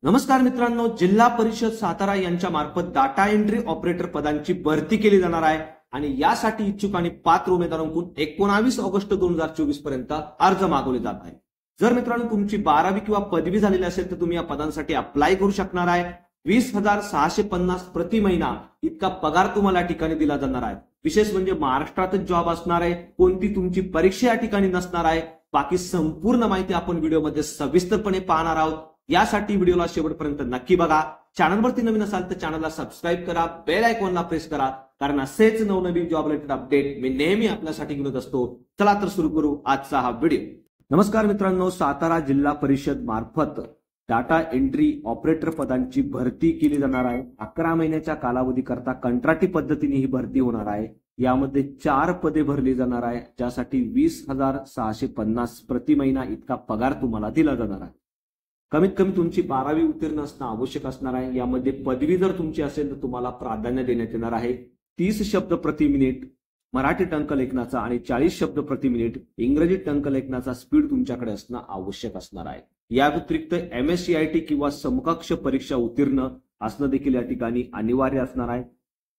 नमस्कार मित्रांनो, जिल्हा परिषद सातारा यांच्या मार्फत डाटा एंट्री ऑपरेटर पदांची भरती केली जाणार आहे आणि यासाठी इच्छुक आणि पात्र उमेदवारांकडून 19 ऑगस्ट 2024 पर्यंत अर्ज मागवले जात आहे। जर मित्रांनो तुमची 12वी किंवा पदवी झालेली असेल तर तुम्ही या पदांसाठी अप्लाय करू शकणार आहे। 20,650 प्रति महिना इतका पगार तुम्हाला या ठिकाणी दिला जाणार आहे। विशेष म्हणजे महाराष्ट्रातच जॉब असणार आहे, कोणती तुमची परीक्षा या ठिकाणी नसणार आहे। बाकी संपूर्ण माहिती आपण व्हिडिओमध्ये सविस्तरपणे पाहणार आहोत। यासाठी व्हिडिओला शेवटपर्यंत नक्की बघा। चॅनलवरती नवीन असाल तर चॅनलला सबस्क्राईब करा, बेल आयकॉनला प्रेस करा, कारण असेच नवनवीन जॉब रिलेटेड अपडेट मी नेहमी आपल्यासाठी घेऊन असतो। चला तर सुरू करू आजचा हा व्हिडिओ। नमस्कार मित्रांनो, सातारा जिल्हा परिषद मार्फत डाटा एंट्री ऑपरेटर पदांची भरती केली जाणार आहे। 11 महिन्याच्या कालावधीकरता कंत्राटी पद्धतीने ही भरती होणार आहे। यामध्ये 4 पदे भरली जाणार आहे, ज्यासाठी 20,650 प्रति महिना इतका पगार तुम्हाला दिला जाणार आहे। कमीत कमी तुमची 12वी उत्तीर्ण असणं आवश्यक असणार आहे। यामध्ये पदवी जर तुमची असेल तर तुम्हाला प्राधान्य देण्यात येणार आहे। 30 शब्द प्रति मिनिट मराठी टंकलेखनाचा आणि 40 शब्द प्रति मिनिट इंग्रजी टंकलेखनाचा स्पीड तुमच्याकडे असणं आवश्यक असणार आहे। या व्यतिरिक्त MSCIT किंवा समकक्ष परीक्षा उत्तीर्ण असणं देखील या ठिकाणी अनिवार्य असणार आहे।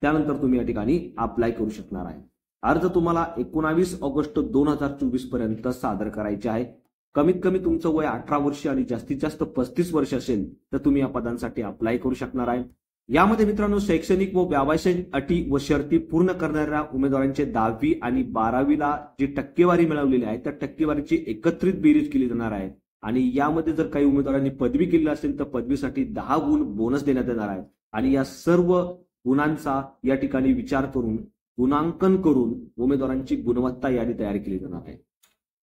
त्यानंतर तुम्ही या ठिकाणी अप्लाय करू शकणार आहे। अर्ज तुम्हाला 19 ऑगस्ट 2024 पर्यंत सादर करायचे आहे। कमीत कमी तुमचं वय 18 वर्ष आणि जास्तीत जास्त 35 वर्ष असेल तर तुम्ही या पदांसाठी अप्लाय करू शकणार आहे। यामध्ये मित्रांनो शैक्षणिक व व्यावसायिक अटी व शर्ती पूर्ण करणाऱ्या उमेदवारांचे 10वी आणि 12वीला जी टक्केवारी मिळवलेली आहे त्या टक्केवारीची एकत्रित बेरीज केली जाणार आहे। आणि यामध्ये जर काही उमेदवारांनी पदवी केली असेल तर पदवीसाठी 10 गुण बोनस देण्यात येणार आहे। आणि या सर्व गुणांचा या ठिकाणी विचार करून गुणांकन करून उमेदवारांची गुणवत्ता यादी तयार केली जाणार आहे।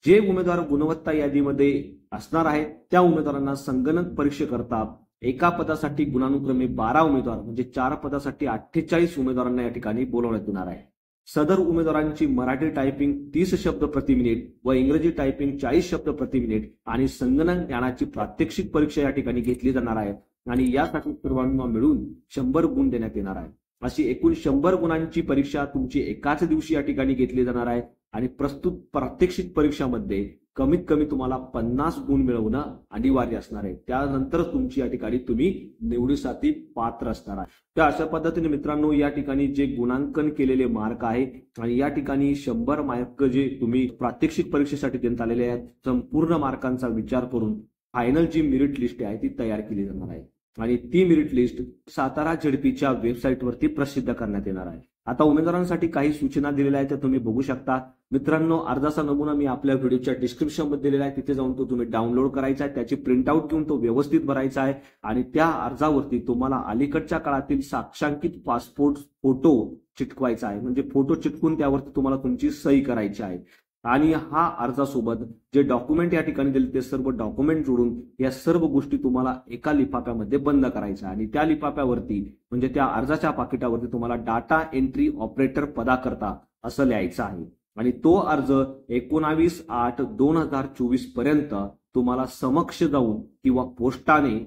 जे उमेदवार गुणवत्ता यादीमध्ये असणार आहेत त्या उमेदवारांना संगणक परीक्षेकरता एका पदासाठी गुणानुक्रमे 12 उमेदवार म्हणजे 4 पदासाठी 48 उमेदवारांना या ठिकाणी बोलवण्यात येणार आहे। सदर उमेदवारांची मराठी टायपिंग 30 शब्द प्रति मिनिट व इंग्रजी टायपिंग 40 शब्द प्रति मिनिट आणि संगणक ज्ञानाची प्रात्यक्षिक परीक्षा या ठिकाणी घेतली जाणार आहे आणि यासाठी सर्वांना मिळून 100 गुण देण्यात येणार आहे। अशी एकूण 100 गुणांची परीक्षा तुमची एकाच दिवशी या ठिकाणी घेतली जाणार आहे आणि प्रस्तुत प्रात्यक्षिक परीक्षामध्ये कमीत कमी तुम्हाला 50 गुण मिळवणं अनिवार्य असणार आहे। त्यानंतर तुमची या ठिकाणी तुम्ही निवडीसाठी पात्र असणार आहे। त्या अशा पद्धतीने मित्रांनो या ठिकाणी जे गुणांकन केलेले मार्क आहे आणि या ठिकाणी 100 मार्क जे तुम्ही प्रात्यक्षिक परीक्षेसाठी देण्यात आलेले आहेत संपूर्ण मार्कांचा विचार करून फायनल जी मेरिट लिस्ट आहे ती तयार केली जाणार आहे आणि ती मेरिट लिस्ट सातारा झेडपीच्या वेबसाईटवरती प्रसिद्ध करण्यात येणार आहे। आता उमेदवारांसाठी काही सूचना दिलेल्या आहेत त्या तुम्ही बघू शकता। मित्रांनो अर्जाचा नमुना मी आपल्या व्हिडिओच्या डिस्क्रिप्शन मध्ये दिलेला आहे, तिथे जाऊन तो तुम्ही डाउनलोड करायचा आहे, त्याची प्रिंटआउट घेऊन तो व्यवस्थित भरायचा आहे आणि त्या अर्जावरती तुम्हाला अलीकडच्या काळातील साक्षांकित पासपोर्ट फोटो चिटकवायचा आहे। म्हणजे फोटो चिटकून त्यावरती तुम्हाला तुमची सही करायची आहे आणि हा अर्जासोबत जे डॉक्युमेंट या ठिकाणी दिले ते सर्व डॉक्युमेंट जोडून या सर्व गोष्टी तुम्हाला एका लिफाफ्यामध्ये बंद करायच्या आणि त्या लिफाफ्यावरती म्हणजे त्या अर्जाच्या पाकिटावरती तुम्हाला डाटा एंट्री ऑपरेटर पदाकरता असं लिहायचं आहे आणि तो अर्ज 19/8/2024 पर्यंत तुम्हाला समक्ष जाऊन किंवा पोस्टाने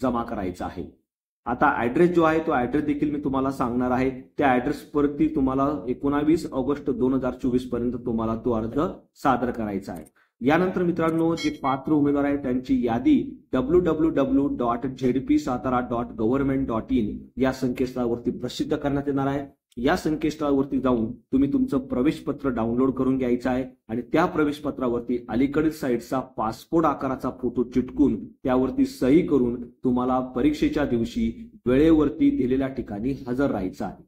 जमा करायचा आहे। आता ऍड्रेस जो आहे तो ऍड्रेस देखील मी तुम्हाला सांगणार आहे। त्या ऍड्रेस वरती तुम्हाला 19 ऑगस्ट 2024 पर्यंत तुम्हाला तो अर्ज सादर करायचा आहे। यानंतर मित्रांनो जे पात्र उमेदवार आहेत त्यांची यादी www.zpsatara.government.in या संकेतस्थळावरती प्रसिद्ध करण्यात येणार आहे। या संकेतस्थळावरती जाऊन तुम्ही तुमचं प्रवेशपत्र डाउनलोड करून घ्यायचं आहे आणि त्या प्रवेशपत्रावरती अलीकडील साईडचा पासपोर्ट आकाराचा फोटो चिटकून त्यावरती सही करून तुम्हाला परीक्षेच्या दिवशी वेळेवरती दिलेल्या ठिकाणी हजर राहायचं आहे।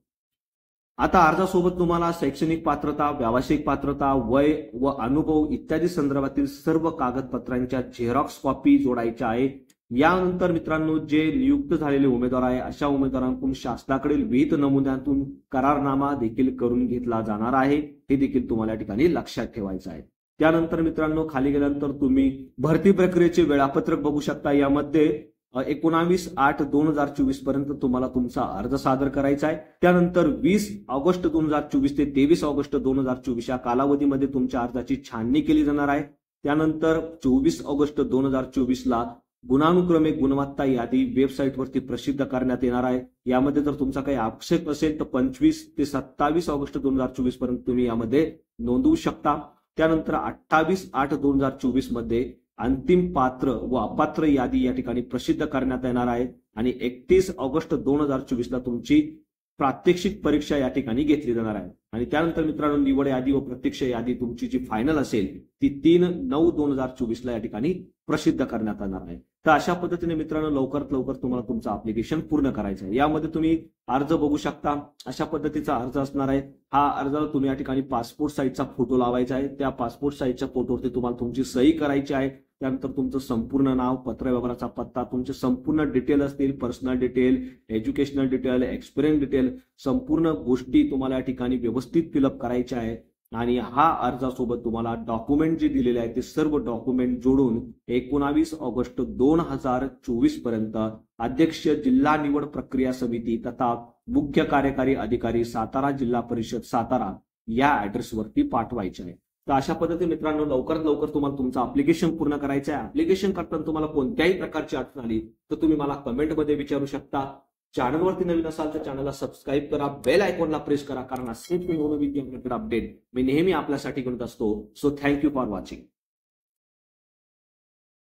आता अर्जासोबत तुम्हाला शैक्षणिक पात्रता, व्यावसायिक पात्रता, वय व अनुभव इत्यादी संदर्भातील सर्व कागदपत्रांच्या झेरॉक्स कॉपी जोडायच्या आहे। यानंतर मित्रांनो जे नियुक्त झालेले उमेदवार आहे अशा उमेदवारांकडून शासनाकडील विहित नमुन्यातून करारनामा देखील करून घेतला जाणार आहे, हे देखील तुम्हाला या ठिकाणी लक्षात ठेवायचं आहे। त्यानंतर मित्रांनो खाली गेल्यानंतर तुम्ही भरती प्रक्रियेचे वेळापत्रक बघू शकता। यामध्ये 19/8/2024 पर्यंत तुम्हाला तुमचा अर्ज सादर करायचा आहे। त्यानंतर 20 ऑगस्ट 2024 ते 23 ऑगस्ट 2024 या कालावधीमध्ये तुमच्या अर्जाची छाननी केली जाणार आहे। त्यानंतर 24 ऑगस्ट 2024 ला गुणानुक्रमे गुणवत्ता यादी वेबसाईटवरती प्रसिद्ध करण्यात येणार आहे। यामध्ये जर तुमचा काही आक्षेप असेल तर 25 ते 27 ऑगस्ट 2024 पर्यंत तुम्ही यामध्ये नोंदवू शकता। त्यानंतर 28/8/2024 मध्ये अंतिम पात्र व अपात्र यादी या ठिकाणी प्रसिद्ध करण्यात येणार आहे आणि 31 ऑगस्ट 2024 ला तुमची प्रात्यक्षिक परीक्षा या ठिकाणी घेतली जाणार आहे आणि त्यानंतर मित्रांनो निवड यादी व प्रत्यक्ष यादी तुमची जी फायनल असेल ती 3/9/2024 ला या ठिकाणी प्रसिद्ध करण्यात येणार आहे। तर अशा पद्धतीने मित्रांनो लवकरात लवकर तुम्हाला तुमचं ऍप्लिकेशन पूर्ण करायचं आहे। यामध्ये तुम्ही अर्ज बघू शकता, अशा पद्धतीचा अर्ज असणार आहे। हा अर्जाला तुम्ही या ठिकाणी पासपोर्ट साईजचा फोटो लावायचा आहे। त्या पासपोर्ट साईजच्या फोटोवरती तुम्हाला तुमची सही करायची आहे। त्यानंतर तुमचं संपूर्ण नाव, पत्र व्यवहाराचा पत्ता, तुमचे संपूर्ण डिटेल असतील, personal detail, educational detail, experience detail, संपूर्ण गोष्टी तुम्हाला या ठिकाणी व्यवस्थित फिलअप करायच्या आहेत आणि हा अर्जासोबत तुम्हाला डॉक्युमेंट जे दिलेले आहे ते सर्व डॉक्युमेंट जोडून 19 ऑगस्ट 2024 पर्यंत अध्यक्ष जिल्हा निवड प्रक्रिया समिती तथा मुख्य कार्यकारी अधिकारी सातारा जिल्हा परिषद सातारा या ऍड्रेसवरती पाठवायचे आहे। तर अशा पद्धतीने मित्रांनो लवकरात लवकर तुम्हाला तुमचं ऍप्लिकेशन पूर्ण करायचं आहे। ऍप्लिकेशन करताना तुम्हाला कोणत्याही प्रकारची अडचण आली तर तुम्ही मला कमेंटमध्ये विचारू शकता। चॅनलवरती नवीन असाल तर चॅनलला सबस्क्राईब करा, बेल आयकॉनला प्रेस करा, कारण असेच अपडेट मी नेहमी आपल्यासाठी करत असतो। So thank you for watching.